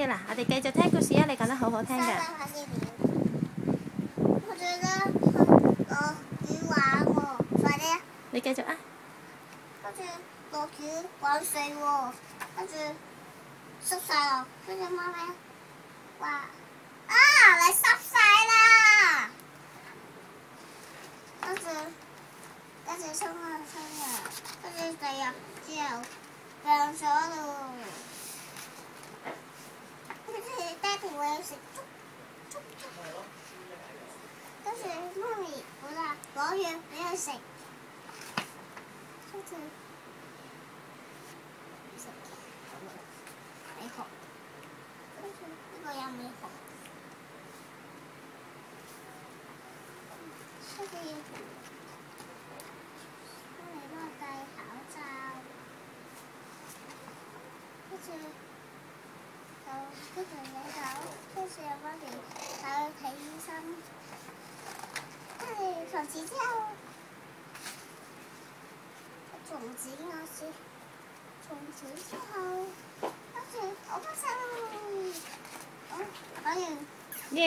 啦，我哋繼續聽故事啊！你講得好好聽㗎。我覺得落雨玩喎，快啲！你繼續啊！跟住落雨玩水喎，跟住濕晒咯，跟住媽咪話：啊，你濕晒啦！跟住沖啊，跟住第二日之後晾咗咯。跟住爹哋會食粥。跟住媽咪好啦，攞藥俾佢食。跟住食未學，跟住呢個又未學。跟住媽咪幫我戴口罩，跟住你走，跟住媽咪帶佢睇醫生。跟住從此之後，從此之後，跟住我發生，講完。耶！